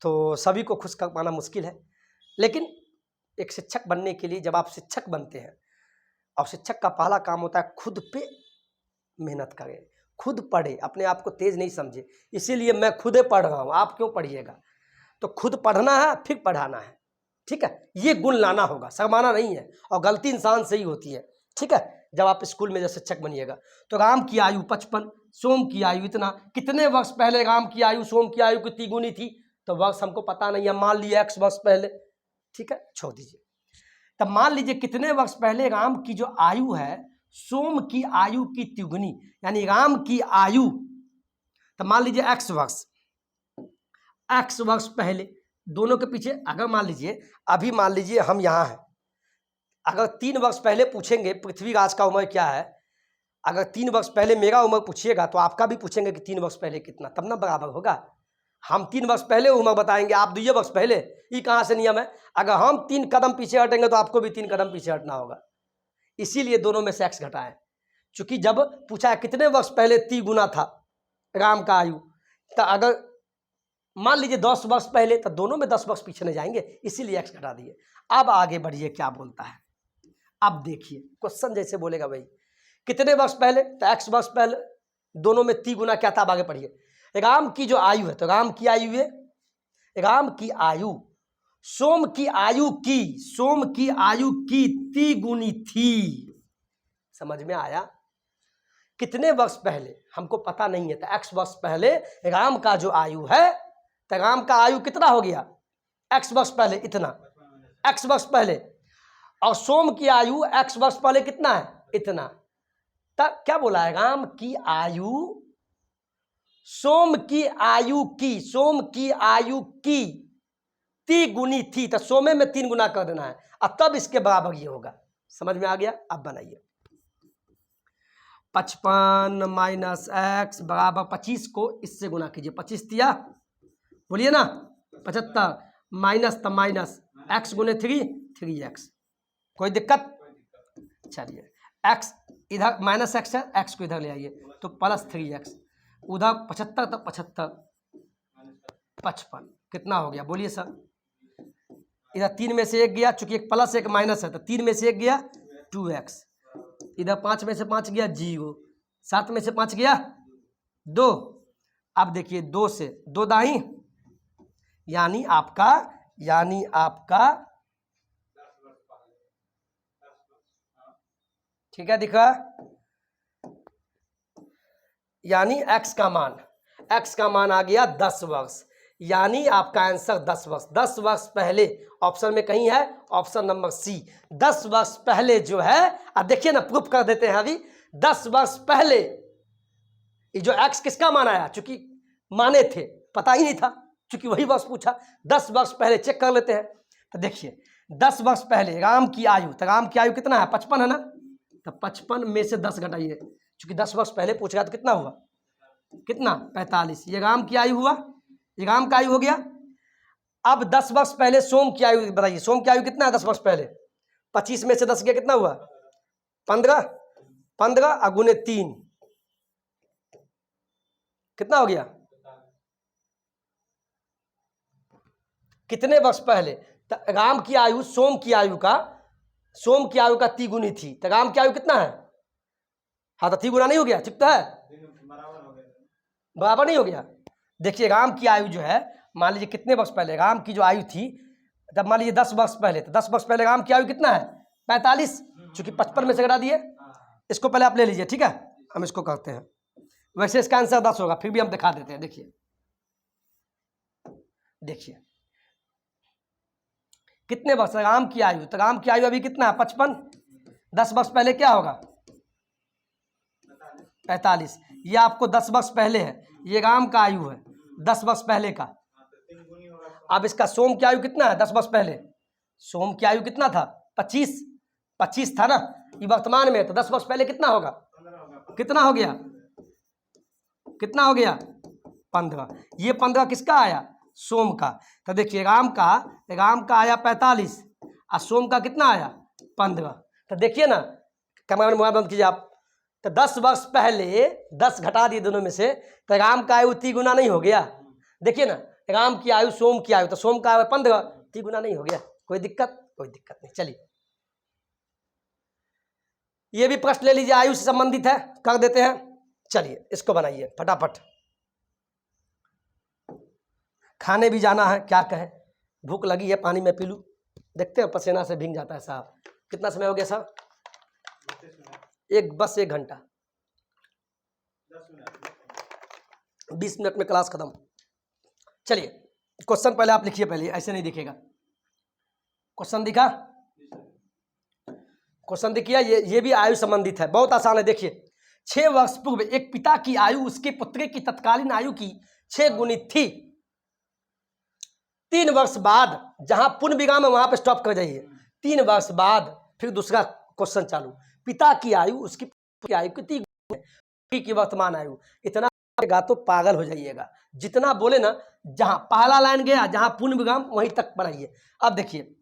तो सभी को खुश कर पाना मुश्किल है। लेकिन एक शिक्षक बनने के लिए जब आप शिक्षक बनते हैं, और शिक्षक का पहला काम होता है खुद पे मेहनत करें, खुद पढ़े, अपने आप को तेज नहीं समझे। इसीलिए मैं खुदे पढ़ रहा हूँ, आप क्यों पढ़िएगा। तो खुद पढ़ना है फिर पढ़ाना है, ठीक है। ये गुण लाना होगा, शर्माना नहीं है। और गलती इंसान से ही होती है, ठीक है। जब आप स्कूल में जब शिक्षक बनिएगा तो राम की आयु 55, सोम की आयु इतना। कितने वर्ष पहले राम की आयु सोम की आयु की तिगुनी थी? तो वर्ष हमको पता नहीं है, मान लिया x वर्ष पहले, ठीक है, छोड़ दीजिए। तब मान लीजिए कितने वर्ष पहले राम की जो आयु है सोम की आयु की तिगुनी, यानी राम की आयु। तो मान लीजिए x वर्ष पहले, दोनों के पीछे अगर मान लीजिए, अभी मान लीजिए हम यहाँ हैं, अगर 3 वर्ष पहले पूछेंगे पृथ्वीराज का उम्र क्या है, अगर 3 वर्ष पहले मेरा उम्र पूछिएगा तो आपका भी पूछेंगे कि 3 वर्ष पहले कितना, तब ना बराबर होगा। हम 3 वर्ष पहले उम्र बताएंगे, आप 2 वर्ष पहले, ये कहाँ से नियम है। अगर हम 3 कदम पीछे हटेंगे तो आपको भी 3 कदम पीछे हटना होगा। इसीलिए दोनों में से x घटाएं, क्योंकि जब पूछा है कितने वर्ष पहले 3 गुना था राम का आयु, तो अगर मान लीजिए 10 वर्ष पहले, तो दोनों में 10 वर्ष पीछे नहीं जाएंगे, इसीलिए x घटा दिए। अब आगे बढ़िए, क्या बोलता है। अब देखिए क्वेश्चन जैसे बोलेगा भाई कितने वर्ष पहले, तो x वर्ष पहले, दोनों में 3 गुना क्या था। अब आगे पढ़िए। राम की जो आयु है, तो राम की आयु है, राम की आयु सोम की आयु की, सोम की आयु की तिगुनी थी। समझ में आया। कितने वर्ष पहले हमको पता नहीं है, तो x वर्ष पहले राम का जो आयु है, तो राम का आयु कितना हो गया, x वर्ष पहले इतना, x वर्ष पहले। और सोम की आयु x वर्ष पहले कितना है, इतना। तब क्या बोला है, राम की आयु सोम की आयु की, सोम की आयु की तिगुनी थी। तो सोमे में 3 गुना कर देना है, और तब इसके बराबर ये होगा। समझ में आ गया। अब बनाइए। 55 माइनस x बराबर 25 को इससे गुना कीजिए, 25 दिया, बोलिए ना, 75 माइनस, तब माइनस x गुने 3x। कोई दिक्कत? चलिए x इधर माइनस x है, x को इधर ले आइए तो प्लस 3x, उधर 75 तब 75 55 कितना हो गया, बोलिए सर। इधर 3 में से 1 गया, चूंकि एक प्लस एक माइनस है तो 3 में से 1 गया 2x, इधर 5 में से 5 गया 0, 7 में से 5 गया 2। अब देखिए 2 से 2 दाई, यानी आपका ठीक है, दिखा, यानी x का मान x का मान आ गया 10 वर्ष, यानी आपका आंसर 10 वर्ष। 10 वर्ष पहले ऑप्शन में कहीं है, ऑप्शन नंबर सी। 10 वर्ष पहले जो है, अब देखिए ना, प्रूफ कर देते हैं अभी। 10 वर्ष पहले ये जो x किसका मान आया, चूंकि माने थे, पता ही नहीं था, चूंकि वही वर्ष पूछा। 10 वर्ष पहले चेक कर लेते हैं। तो देखिए 10 वर्ष पहले राम की आयु, तो राम की आयु कितना है, 55 है ना। तो 55 में से 10 घटाइए, चूंकि 10 वर्ष पहले पूछ रहा, तो कितना हुआ, कितना, 45। ये राम की आयु हुआ, ये राम का आयु हो गया। अब 10 वर्ष पहले सोम की आयु बताइए, सोम की आयु कितना है 10 वर्ष पहले। 25 में से 10 गया, कितना हुआ, 15। 15 अगुने 3 कितना हो गया, कितने वर्ष पहले। तो राम की आयु सोम की आयु का, सोम की आयु का 3 गुनी थी। तो राम की आयु कितना है, हाँ, तो 3 गुना नहीं हो गया, ठीक तो है, बराबर नहीं हो गया। देखिए राम की आयु जो है, मान लीजिए कितने वर्ष पहले राम की जो आयु थी, तब मान लीजिए 10 वर्ष पहले, तो 10 वर्ष पहले राम की आयु कितना है, 45, चूंकि 55 में से घटा दिए। इसको पहले आप ले लीजिए, ठीक है, हम इसको करते हैं। वैसे इसका आंसर 10 होगा, फिर भी हम दिखा देते हैं। देखिए देखिए कितने वर्ष राम की आयु, तो राम की आयु अभी कितना है, 55। 10 वर्ष पहले क्या होगा, 45। ये आपको 10 वर्ष पहले है, ये राम का आयु है 10 वर्ष पहले का। अब इसका सोम की आयु कितना है 10 वर्ष पहले, सोम की आयु कितना था, 25। 25 था ना, ये वर्तमान में, तो 10 वर्ष पहले कितना होगा, कितना हो गया, कितना हो गया, 15। ये 15 किसका आया, सोम का। तो देखिए राम का आया 45 और सोम का कितना आया, 15। तो देखिए ना, कैमरा में मोबाइल बंद कीजिए आप। तो 10 वर्ष पहले 10 घटा दिए दोनों में से, तो राम का आयु 3 गुना नहीं हो गया। देखिए ना, राम की आयु सोम की आयु, तो सोम का आयु 15, 3 गुना नहीं हो गया। कोई दिक्कत, कोई दिक्कत नहीं। चलिए ये भी प्रश्न ले लीजिए, आयु से संबंधित है, कर देते हैं। चलिए इसको बनाइए फटाफट, खाने भी जाना है, क्या कहें, भूख लगी है, पानी में पी लूँ। देखते हैं, पसीना से भीग जाता है साहब। कितना समय हो गया साहब, बस 1 घंटा 20 मिनट में क्लास खत्म। चलिए क्वेश्चन पहले आप लिखिए, पहले ऐसे नहीं दिखेगा। क्वेश्चन दिखा, क्वेश्चन देखिए, ये भी आयु संबंधित है, बहुत आसान है। देखिए 6 वर्ष पूर्व एक पिता की आयु उसके पुत्र की तत्कालीन आयु की 6 गुनी थी। 3 वर्ष बाद, जहां पूर्ण विराम है वहां पे स्टॉप कर जाइए। 3 वर्ष बाद फिर दूसरा क्वेश्चन चालू। पिता की आयु उसकी पुत्र की आयु कितनी की वर्तमान आयु। इतना तो पागल हो जाइएगा, जितना बोले ना। जहां पहला लाइन गया, जहां पूर्ण विराम वहीं तक बढ़ाइए। अब देखिए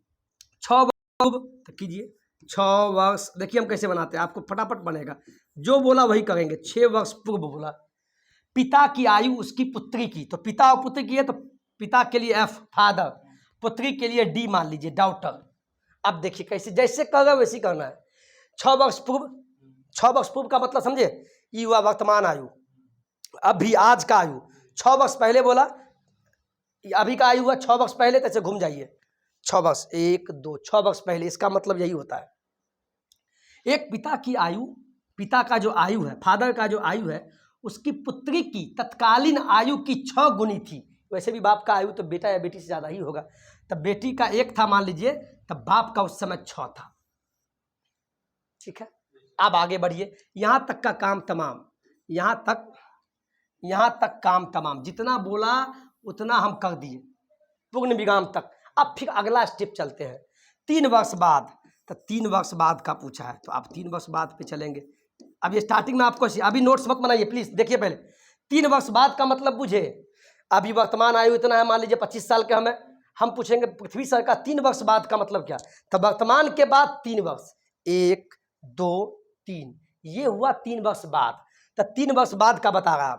6 वर्ष कीजिए, 6 वर्ष, देखिए हम कैसे बनाते हैं, आपको फटाफट बनेगा। जो बोला वही करेंगे। 6 वर्ष पूर्व बोला, पिता की आयु उसकी पुत्री की, तो पिता और पुत्री की है, तो पिता के लिए F फादर, पुत्री के लिए D मान लीजिए डॉटर। अब देखिए कैसे, जैसे कहोगे वैसे करना है। 6 वर्ष पूर्व, 6 वर्ष पूर्व का मतलब समझे, ये हुआ वर्तमान आयु, अभी आज का आयु। 6 वर्ष पहले बोला, अभी का आयु हुआ 6 वर्ष पहले, कैसे घूम जाइए 6 वर्ष, 1 2, 6 वर्ष पहले, इसका मतलब यही होता है। एक पिता की आयु, पिता का जो आयु है, फादर का जो आयु है, उसकी पुत्री की तत्कालीन आयु की 6 गुनी थी। वैसे भी बाप का आयु तो बेटा या बेटी से ज़्यादा ही होगा। तब बेटी का 1 था मान लीजिए, तब बाप का उस समय 6 था। ठीक है, अब आगे बढ़िए, यहाँ तक का काम तमाम, यहाँ तक काम तमाम। जितना बोला उतना हम कर दिए, पूर्ण विराम तक। अब फिर अगला स्टेप चलते हैं। 3 वर्ष बाद, तो 3 वर्ष बाद का पूछा है, तो आप 3 वर्ष बाद पे चलेंगे। अब ये स्टार्टिंग में आपको, अभी नोट्स मत बनाइए प्लीज, देखिए पहले 3 वर्ष बाद का मतलब बुझे। अभी वर्तमान आयु इतना है, मान लीजिए 25 साल के हम पूछेंगे पृथ्वी सर का 3 वर्ष बाद का मतलब क्या। तो वर्तमान के बाद 3 वर्ष, 1 2 3, ये हुआ 3 वर्ष बाद। तो 3 वर्ष बाद का बता रहा,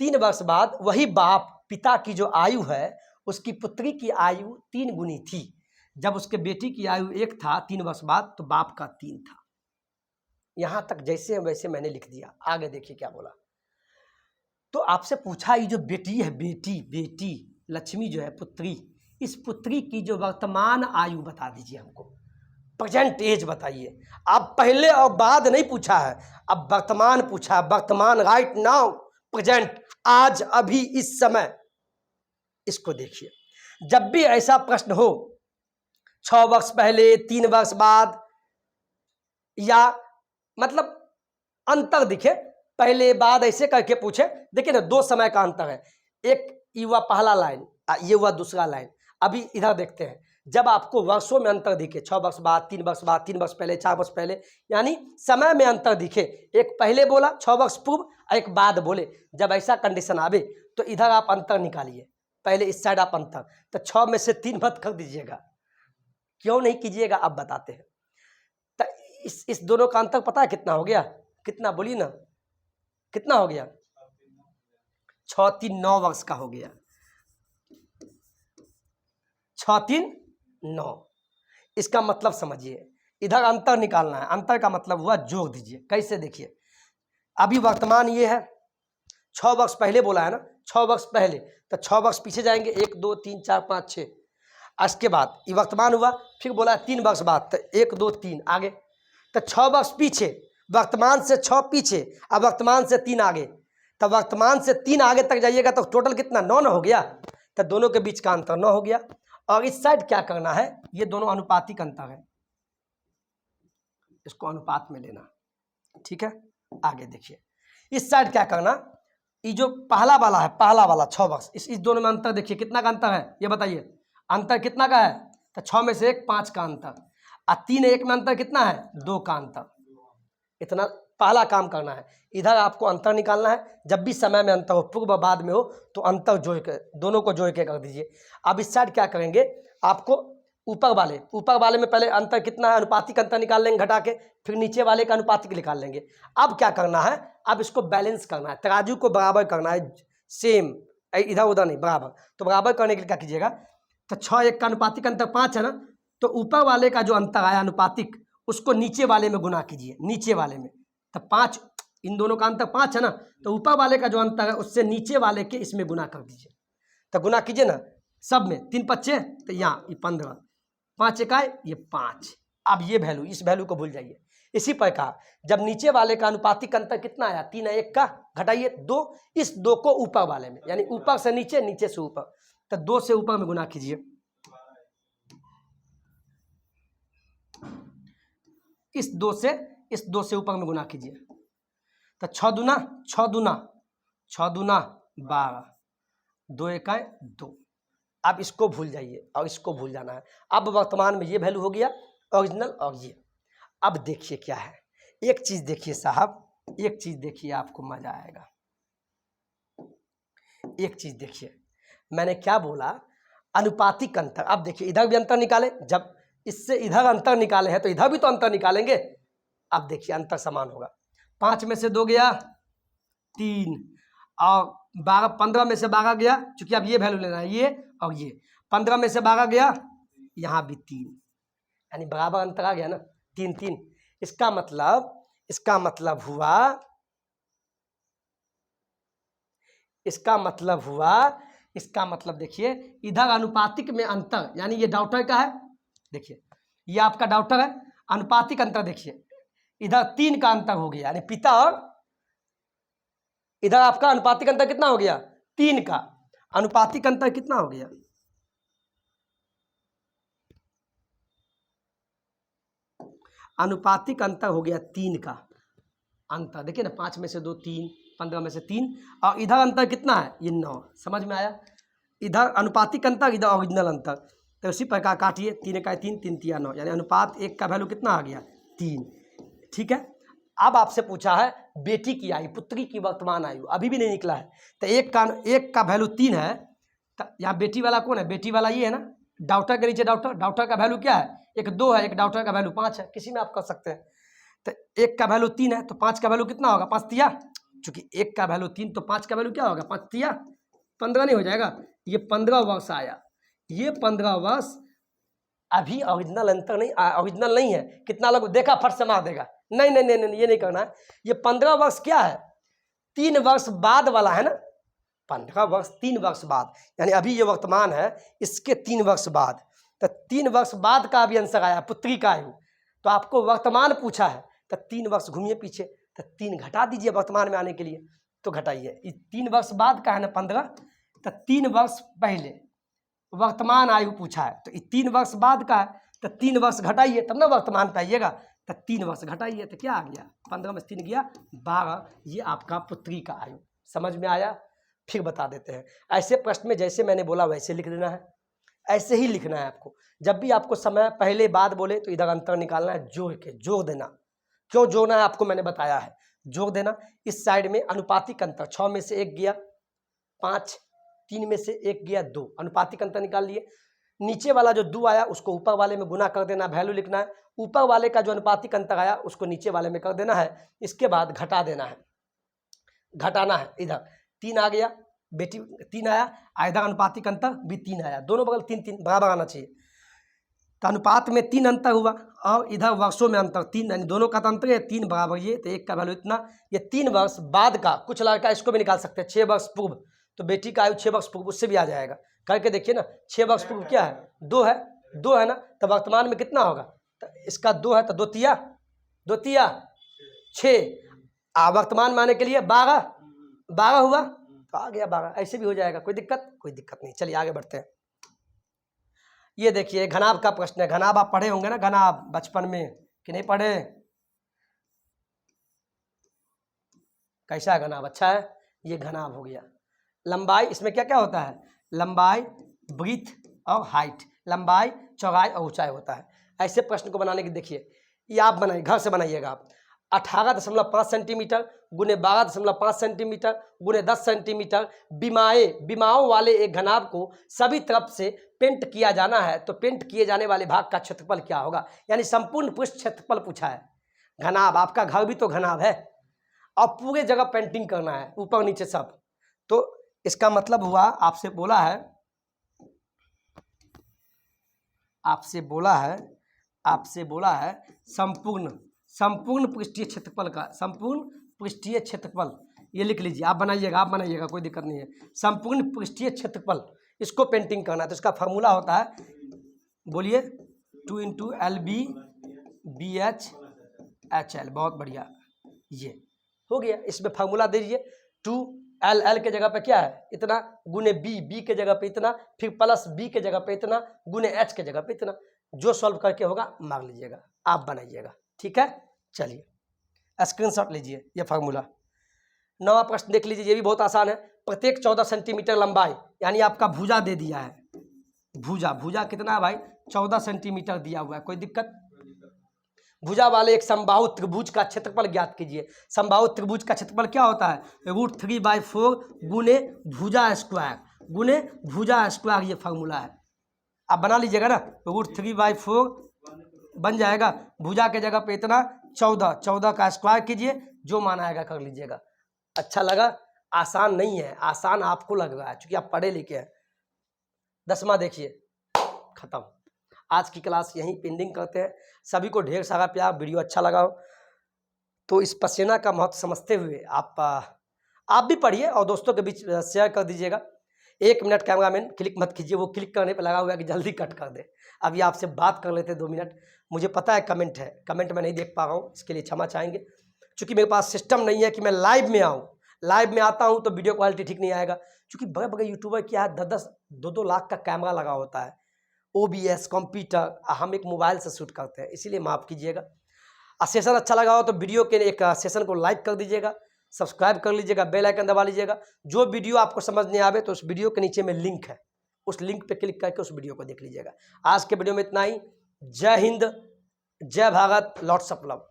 3 वर्ष बाद वही बाप, पिता की जो आयु है, उसकी पुत्री की आयु 3 गुनी थी। जब उसके बेटी की आयु 1 था 3 वर्ष बाद, तो बाप का 3 था। यहां तक जैसे वैसे मैंने लिख दिया। आगे देखिए क्या बोला। तो आपसे पूछा, ये जो बेटी है, बेटी लक्ष्मी जो है, पुत्री, इस पुत्री की जो वर्तमान आयु बता दीजिए हमको, प्रेजेंट एज बताइए। अब पहले और बाद नहीं पूछा है, अब वर्तमान पूछा, वर्तमान राइट नाउ प्रेजेंट, आज, अभी, इस समय। इसको देखिए, जब भी ऐसा प्रश्न हो 6 वर्ष पहले, 3 वर्ष बाद, या मतलब अंतर दिखे, पहले बाद ऐसे करके पूछे। देखिए ना, 2 समय का अंतर है। एक ये हुआ पहला लाइन, ये हुआ दूसरा लाइन। अभी इधर देखते हैं, जब आपको वर्षों में अंतर दिखे, 6 वर्ष बाद, 3 वर्ष बाद, 3 वर्ष पहले, 4 वर्ष पहले, यानी समय में अंतर दिखे, एक पहले बोला 6 वर्ष पूर्व, एक बाद बोले, जब ऐसा कंडीशन आवे तो इधर आप अंतर निकालिए। पहले इस साइड आप अंतर, तो 6 में से 3 मत कर दीजिएगा। क्यों नहीं कीजिएगा, अब बताते हैं। तो इस दोनों का अंतर पता है कितना हो गया? कितना, बोलिए ना, कितना हो गया? 6 3 9 वर्ष का हो गया। 6 3 9। इसका मतलब समझिए, इधर अंतर निकालना है। अंतर का मतलब हुआ जोड़ दीजिए। कैसे? देखिए, अभी वर्तमान ये है, 6 वर्ष पहले बोला है ना, 6 वर्ष पहले, तो 6 वर्ष पीछे जाएंगे, 1 2 3 4 5 6। इसके बाद ये वर्तमान हुआ, फिर बोला 3 वर्ष बाद, तो 1 2 3 आगे, तो 6 वर्ष पीछे, वर्तमान से 6 पीछे, अब वर्तमान से 3 आगे, तो वर्तमान से 3 आगे तक जाइएगा तो टोटल कितना, 9 ना हो गया। तो दोनों के बीच का अंतर 9 हो गया। और इस साइड क्या करना है, ये दोनों अनुपातिक अंतर है, इसको अनुपात में लेना, ठीक है। आगे देखिए, इस साइड क्या करना, ये जो पहला वाला है, पहला वाला 6 वर्ष, इस दोनों में अंतर देखिए, कितना का अंतर है, ये बताइए, अंतर कितना का है? तो 6 में से 1 5 का अंतर, और 3 1 में अंतर कितना है? 2 का अंतर। इतना पहला काम करना है। इधर आपको अंतर निकालना है। जब भी समय में अंतर हो, पूर्व बाद में हो, तो अंतर जोड़ के, दोनों को जोड़ के कर दीजिए। अब इस साइड क्या करेंगे, आपको ऊपर वाले में पहले अंतर कितना है, अनुपातिक अंतर निकाल लेंगे घटा के, फिर नीचे वाले का अनुपातिक निकाल लेंगे। अब क्या करना है, अब इसको बैलेंस करना है, तराजू को बराबर करना है, सेम, इधर उधर नहीं, बराबर। तो बराबर करने के लिए क्या कीजिएगा, तो 6 1 का अनुपातिक अंतर 5 है ना, तो ऊपर वाले का जो अंतर आया अनुपातिक, उसको नीचे वाले में गुना कीजिए, नीचे वाले में। तो 5, इन दोनों का अंतर 5 है ना, तो ऊपर वाले का जो अंतर है उससे नीचे वाले के इसमें गुना कर दीजिए। तो गुना कीजिए ना सब में, 3 5 तो यहाँ ये 15, 5 1 ये 5। अब ये वैल्यू, इस वैल्यू को भूल जाइए। इसी प्रकार जब नीचे वाले का अनुपातिक अंतर कितना आया, 3 1 का, घटाइए 2, इस 2 को ऊपर वाले में, यानी ऊपर से नीचे, नीचे से ऊपर, तो 2 से ऊपर में गुना कीजिए। इस 2 से ऊपर में गुना कीजिए, तो 6 दूना 12, 2 1 2। अब इसको भूल जाइए और इसको भूल जाना है। अब वर्तमान में ये वैल्यू हो गया ओरिजिनल, और ये। अब देखिए क्या है, एक चीज देखिए साहब, एक चीज देखिए, आपको मजा आएगा। एक चीज देखिए, मैंने क्या बोला, अनुपातिक अंतर। अब देखिए, इधर भी अंतर निकाले, जब इससे इधर अंतर निकाले हैं तो इधर भी तो अंतर निकालेंगे। अब देखिए, अंतर समान होगा। 5 में से 2 गया 3, और 15 में से 12 गया, चूंकि अब ये वैल्यू लेना है, ये और ये, 15 में से 12 गया, यहाँ भी 3, यानी बराबर अंतर आ गया ना, 3 3। इसका मतलब हुआ, देखिए, इधर अनुपातिक में अंतर, यानी ये डॉक्टर का है, देखिए ये आपका डॉक्टर है, अनुपातिक अंतर देखिए, इधर 3 का अंतर हो गया, यानी पिता, और इधर आपका अनुपातिक अंतर कितना हो गया, 3 का। अनुपातिक अंतर कितना हो गया, अनुपातिक अंतर हो गया 3 का अंतर। देखिए ना, 5 में से 2 3, 15 में से 3, और इधर अंतर कितना है, ये 9। समझ में आया? इधर अनुपातिक अंतर, इधर ओरिजिनल अंतर। तो उसी प्रकार काटिए, 3 1 3, 3 3 9, यानी अनुपात 1 का वैल्यू कितना आ गया, 3। ठीक है। अब आपसे पूछा है बेटी की आयु, पुत्री की वर्तमान आयु, अभी भी नहीं निकला है। तो एक का वैल्यू 3 है, तो यहाँ बेटी वाला कौन है, बेटी वाला ये है ना, डॉक्टर के नीचे डॉक्टर का वैल्यू क्या है, एक 2 है, एक डॉक्टर का वैल्यू 5 है, किसी में आप कर सकते हैं। तो 1 का वैल्यू 3 है, तो 5 का वैल्यू कितना होगा, 5 तिया, चूंकि 1 का वैल्यू 3, तो 5 का वैल्यू क्या होगा, 5 तिया 15 नहीं हो जाएगा, ये 15 वर्ष आया। ये 15 वर्ष अभी ओरिजिनल अंतर नहीं, ओरिजिनल नहीं है। कितना लोग देखा फट से मार देगा, नहीं नहीं नहीं नहीं, ये नहीं करना है। ये 15 वर्ष क्या है, 3 वर्ष बाद वाला है ना, 15 वर्ष 3 वर्ष बाद, यानी अभी ये वर्तमान है, इसके 3 वर्ष बाद। तो 3 वर्ष बाद का भी आंसर आया, पुत्री का आयु। तो आपको वर्तमान पूछा है, तो 3 वर्ष घूमिए पीछे, तो 3 घटा दीजिए वर्तमान में आने के लिए, तो घटाइए। ये 3 वर्ष बाद का है ना 15, तो 3 वर्ष पहले वर्तमान आयु पूछा है, तो ये 3 वर्ष बाद का है, तो 3 वर्ष घटाइए तब ना वर्तमान पाइएगा। तो 3 वर्ष घटाइए तो क्या आ गया, 15 में 3 गया 12, ये आपका पुत्री का आयु। समझ में आया? फिर बता देते हैं। ऐसे प्रश्न में जैसे मैंने बोला वैसे लिख देना है, ऐसे ही लिखना है आपको। जब भी आपको समय पहले बाद बोले तो इधर अंतर निकालना है, जोड़ के जोड़ देना। क्यों जोड़ना है आपको मैंने बताया है, जोड़ देना। इस साइड में अनुपातिक अंतर, 6 में से 1 गया 5, 3 में से 1 गया 2, अनुपातिक अंतर निकाल लिए। नीचे वाला जो 2 आया उसको ऊपर वाले में गुना कर देना, वैल्यू लिखना है। ऊपर वाले का जो अनुपातिक अंतर आया उसको नीचे वाले में कर देना है। इसके बाद घटा देना है, घटाना है। इधर 3 आ गया बेटी, 3 आया, इधर अनुपातिक अंतर भी 3 आया, दोनों बगल 3 3 बराबर आना चाहिए। तो अनुपात में 3 अंतर हुआ और इधर वर्षों में अंतर 3, यानी दोनों का अंतर है 3 बराबर ये, तो 1 का वैल्यू इतना। ये 3 वर्ष बाद का, कुछ लड़का इसको भी निकाल सकते हैं 6 वर्ष पूर्व, तो बेटी का आयु 6 वर्ष पूर्व उससे भी आ जाएगा। करके देखिए ना, 6 वर्ष पूर्व क्या है 2 है, 2 है ना, तो वर्तमान में कितना होगा, तो इसका 2 है, तो 2 तिया 6, वर्तमान में आने के लिए 12 हुआ, तो आ गया 12। ऐसे भी हो जाएगा, कोई दिक्कत नहीं। चलिए आगे बढ़ते हैं। ये देखिए घनाभ का प्रश्न है। घनाभ आप पढ़े होंगे ना, घनाभ बचपन में कि नहीं पढ़े? कैसा है घनाभ? अच्छा है। ये घनाभ हो गया। लंबाई, इसमें क्या क्या होता है, लंबाई, ब्रीथ और हाइट, लंबाई, चौड़ाई और ऊंचाई होता है। ऐसे प्रश्न को बनाने की देखिए, ये आप बनाइए, घर से बनाइएगा आप। 18.5 सेंटीमीटर गुने 12.5 सेंटीमीटर गुने 10 सेंटीमीटर बिमाओं वाले एक घनाभ को सभी तरफ से पेंट किया जाना है, तो पेंट किए जाने वाले भाग का क्षेत्रफल क्या होगा, यानी संपूर्ण पृष्ठ क्षेत्रफल पूछा है। घनाभ, आपका घर भी तो घनाभ है और पूरे जगह पेंटिंग करना है, ऊपर नीचे सब। तो इसका मतलब हुआ आपसे बोला है संपूर्ण पृष्ठीय क्षेत्रफल का, संपूर्ण पृष्ठीय क्षेत्रफल, ये लिख लीजिए, आप बनाइएगा कोई दिक्कत नहीं है। संपूर्ण पृष्ठीय क्षेत्रफल, इसको पेंटिंग करना है, तो इसका फार्मूला होता है, बोलिए, 2 × LB/BH/HL। बहुत बढ़िया, ये हो गया। इसमें फार्मूला दे दीजिए, 2L के जगह पे क्या है इतना, गुने B के जगह पे इतना, फिर प्लस B के जगह पे इतना, गुने H के जगह पे इतना। जो सॉल्व करके होगा मांग लीजिएगा, आप बनाइएगा, ठीक है। चलिए स्क्रीनशॉट लीजिए ये फार्मूला। 9वां प्रश्न देख लीजिए, ये भी बहुत आसान है। प्रत्येक 14 सेंटीमीटर लंबाई, यानी आपका भुजा दे दिया है, भुजा कितना है भाई, 14 सेंटीमीटर दिया हुआ है, कोई दिक्कत। भुजा वाले एक समबाहु त्रिभुज का क्षेत्रफल ज्ञात कीजिए। समबाहु त्रिभुज का क्षेत्रफल क्या होता है, √3/4 गुने भुजा स्क्वायर, ये फार्मूला है। आप बना लीजिएगा ना, √3/4 बन जाएगा, भुजा के जगह पे इतना 14 का स्क्वायर कीजिए, जो मान आएगा कर लीजिएगा। अच्छा लगा? आसान नहीं है, आसान आपको लग रहा है क्योंकि आप पढ़े लिखे हैं। 10वां देखिए, खत्म। आज की क्लास यहीं पेंडिंग करते हैं। सभी को ढेर सारा प्यार। वीडियो अच्छा लगा हो तो इस पसीना का महत्व समझते हुए आप भी पढ़िए और दोस्तों के बीच शेयर कर दीजिएगा। 1 मिनट कैमरामैन क्लिक मत कीजिए, वो क्लिक करने पे लगा हुआ है कि जल्दी कट कर दे। अभी आपसे बात कर लेते 2 मिनट। मुझे पता है कमेंट है, कमेंट में नहीं देख पा रहा हूँ, इसके लिए क्षमा चाहेंगे। क्योंकि मेरे पास सिस्टम नहीं है कि मैं लाइव में आऊँ। लाइव में आता हूँ तो वीडियो क्वालिटी ठीक नहीं आएगा, क्योंकि बड़े बड़े यूट्यूबर क्या है 10-2 लाख का कैमरा लगा होता है, OBS कंप्यूटर, हम एक मोबाइल से शूट करते हैं, इसीलिए माफ़ कीजिएगा। सेशन अच्छा लगा हो तो वीडियो के एक सेशन को लाइक कर दीजिएगा, सब्सक्राइब कर लीजिएगा, बेल आइकन दबा लीजिएगा। जो वीडियो आपको समझ नहीं आवे तो उस वीडियो के नीचे में लिंक है, उस लिंक पे क्लिक करके उस वीडियो को देख लीजिएगा। आज के वीडियो में इतना ही। जय हिंद, जय भारत, लॉट्स ऑफ लव।